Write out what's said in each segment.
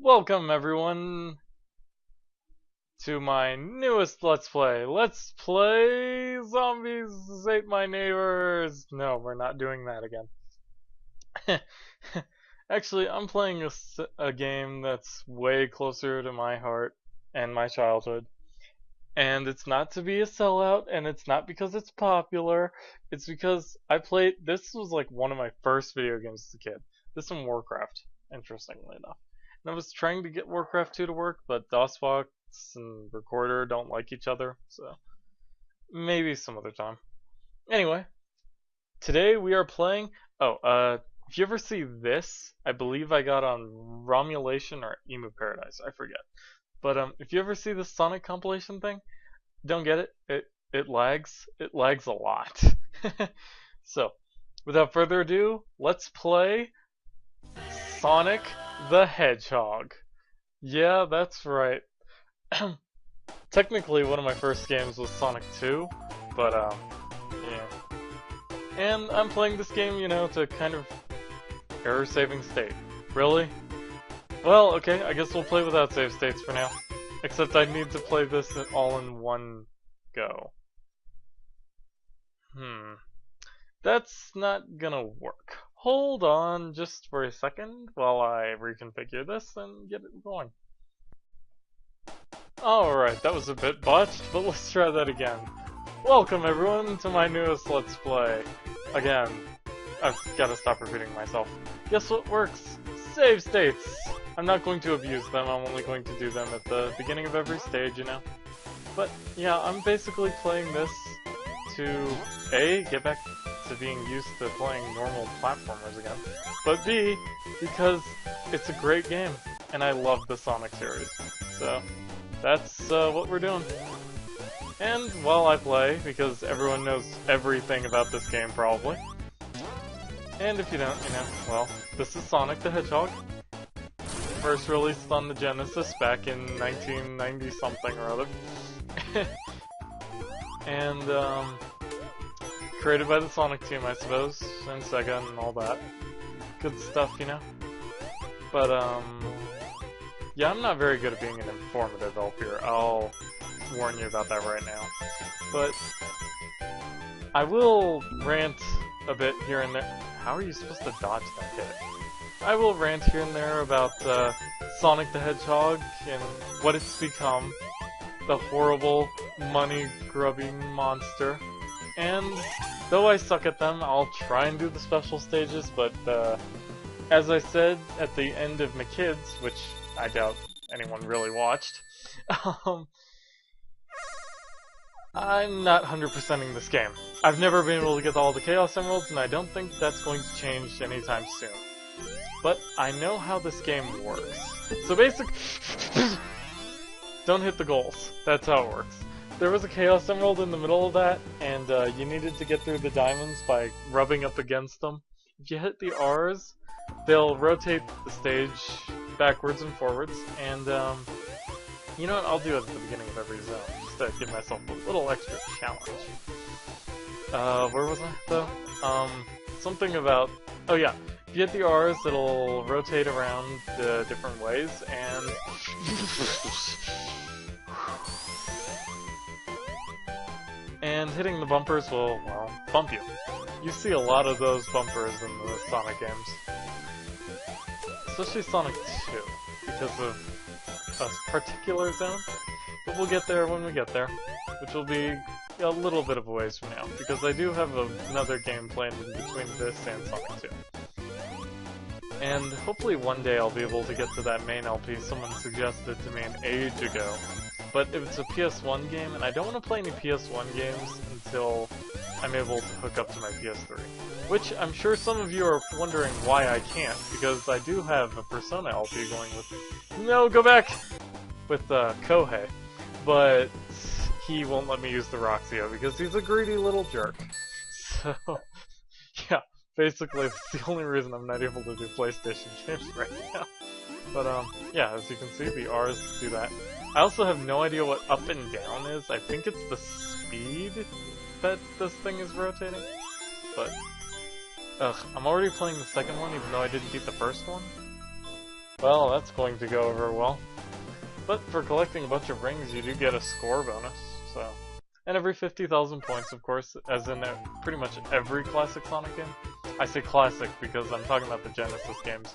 Welcome everyone to my newest Let's Play. Let's play Zombies Ate My Neighbors. No, we're not doing that again. Actually, I'm playing a game that's way closer to my heart and my childhood. And it's not to be a sellout, and it's not because it's popular. It's because this was like one of my first video games as a kid. This and Warcraft, interestingly enough. And I was trying to get Warcraft 2 to work, but DOSBox and Recorder don't like each other, so maybe some other time. Anyway, today we are playing. If you ever see this, I believe I got on Romulation or Emu Paradise, I forget. But if you ever see the Sonic compilation thing, don't get it. It lags. It lags a lot. So, without further ado, let's play Sonic the Hedgehog. Yeah, that's right. Technically, one of my first games was Sonic 2, but yeah. And I'm playing this game, to kind of error-saving state. Really? Well, okay, I guess we'll play without save states for now. Except I need to play this all in one go. That's not gonna work. Hold on just for a second while I reconfigure this and get it going. Alright, that was a bit botched, but let's try that again. Welcome everyone to my newest Let's Play. Again, I've gotta stop repeating myself. Guess what works? Save states! I'm not going to abuse them, I'm only going to do them at the beginning of every stage, But, yeah, I'm basically playing this to, A, get back to being used to playing normal platformers again, but B, because it's a great game, and I love the Sonic series. So, that's what we're doing. And while I play, because everyone knows everything about this game probably, and if you don't, well, this is Sonic the Hedgehog. First released on the Genesis back in 1990 something or other. And created by the Sonic team, I suppose, and Sega and all that good stuff, But yeah, I'm not very good at being an informative LPer. I'll warn you about that right now. But I will rant a bit here and there. How are you supposed to dodge that hit? I will rant here and there about Sonic the Hedgehog and what it's become. The horrible, money-grubbing monster. And though I suck at them, I'll try and do the special stages, but as I said at the end of my kids, which I doubt anyone really watched, I'm not 100%ing this game. I've never been able to get all the Chaos Emeralds, and I don't think that's going to change anytime soon. But I know how this game works. So basically, don't hit the goals. That's how it works. There was a Chaos Emerald in the middle of that, and you needed to get through the diamonds by rubbing up against them. If you hit the R's, they'll rotate the stage backwards and forwards, and you know what, I'll do it at the beginning of every zone, just to give myself a little extra challenge. Where was I, though? Something about, oh yeah, if you hit the R's, it'll rotate around the different ways, and and hitting the bumpers will, well, bump you. You see a lot of those bumpers in the Sonic games. Especially Sonic 2, because of a particular zone. But we'll get there when we get there, which will be a little bit of a ways from now, because I do have another game planned in between this and Sonic 2. And hopefully one day I'll be able to get to that main LP someone suggested to me an age ago. But it's a PS1 game, and I don't want to play any PS1 games until I'm able to hook up to my PS3. Which I'm sure some of you are wondering why I can't, because I do have a Persona LP going with... No, go back! With Kohei. But he won't let me use the Roxio, because he's a greedy little jerk. So, yeah, basically that's the only reason I'm not able to do PlayStation games right now. But, yeah, as you can see, the R's do that. I also have no idea what up and down is. I think it's the speed that this thing is rotating. But, I'm already playing the second one even though I didn't beat the first one. Well, that's going to go over well. But for collecting a bunch of rings, you do get a score bonus, so... And every 50,000 points, of course, as in pretty much every classic Sonic game. I say classic because I'm talking about the Genesis games.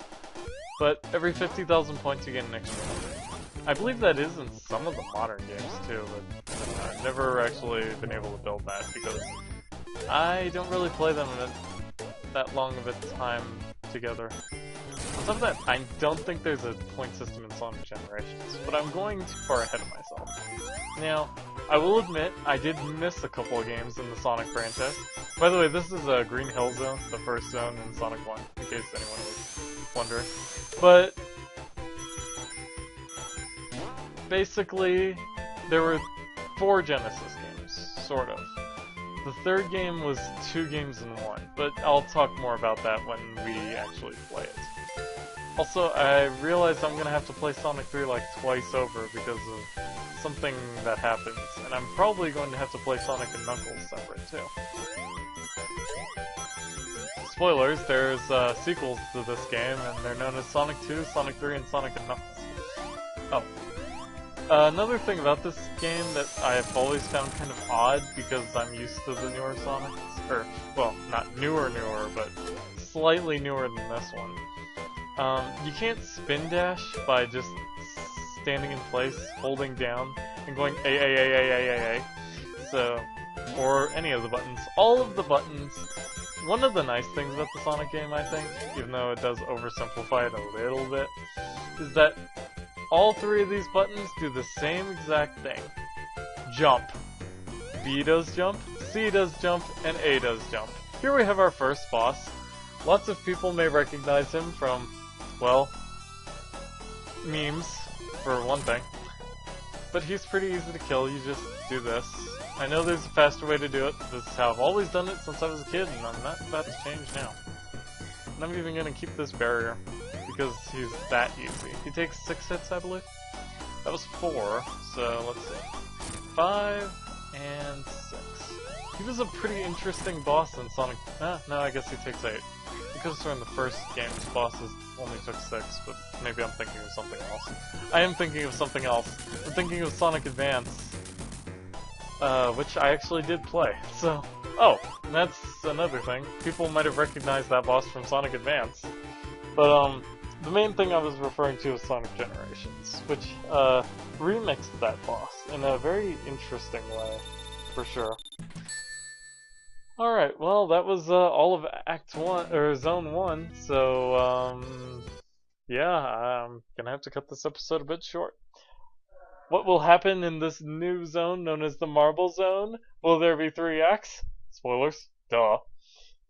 But every 50,000 points you get an extra ring. I believe that is in some of the modern games too, but I've never actually been able to build that because I don't really play them in that long of a time together. On top of that, I don't think there's a point system in Sonic Generations, but I'm going too far ahead of myself. Now, I will admit, I did miss a couple of games in the Sonic franchise. By the way, this is a Green Hill Zone, the first zone in Sonic 1, in case anyone was wondering. But basically, there were 4 Genesis games, sort of. The third game was 2 games in 1, but I'll talk more about that when we actually play it. Also, I realized I'm gonna have to play Sonic 3 like twice over because of something that happens, and I'm probably going to have to play Sonic and Knuckles separate too. Spoilers, there's sequels to this game, and they're known as Sonic 2, Sonic 3, and Sonic and Knuckles. Oh. Another thing about this game that I've always found kind of odd, because I'm used to the newer Sonics, or, well, not newer, but slightly newer than this one. You can't spin dash by just standing in place, holding down, and going A. So, or any of the buttons. All of the buttons, one of the nice things about the Sonic game, I think, even though it does oversimplify it a little bit, is that all 3 of these buttons do the same exact thing. Jump. B does jump, C does jump, and A does jump. Here we have our first boss. Lots of people may recognize him from, well, memes, for one thing. But he's pretty easy to kill, you just do this. I know there's a faster way to do it, this is how I've always done it since I was a kid, and I'm not about to change now. And I'm even gonna keep this barrier, because he's that easy. He takes 6 hits, I believe? That was 4, so let's see. 5 and 6. He was a pretty interesting boss in Sonic... no, I guess he takes 8. Because in the first game's bosses only took 6, but maybe I'm thinking of something else. I am thinking of something else. I'm thinking of Sonic Advance, which I actually did play, so... Oh, and that's another thing. People might have recognized that boss from Sonic Advance. But, the main thing I was referring to is Sonic Generations, which, remixed that boss in a very interesting way, for sure. Alright, well, that was, all of Act 1, or Zone 1, so, yeah, I'm gonna have to cut this episode a bit short. What will happen in this new zone known as the Marble Zone? Will there be 3 acts? Spoilers. Duh.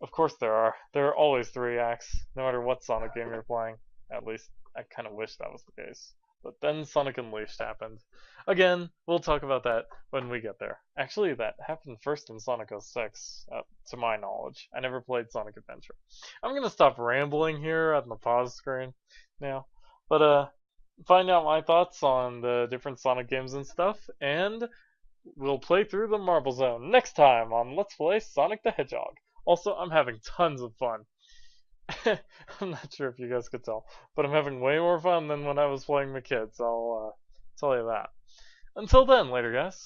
Of course there are. There are always 3 acts, no matter what Sonic game you're playing. At least, I kind of wish that was the case. But then Sonic Unleashed happened. Again, we'll talk about that when we get there. Actually, that happened first in Sonic 06, to my knowledge. I never played Sonic Adventure. I'm gonna stop rambling here on the pause screen now. But, find out my thoughts on the different Sonic games and stuff, and we'll play through the Marble Zone next time on Let's Play Sonic the Hedgehog. Also, I'm having tons of fun. I'm not sure if you guys could tell, but I'm having way more fun than when I was playing with kids, I'll tell you that. Until then, later guys.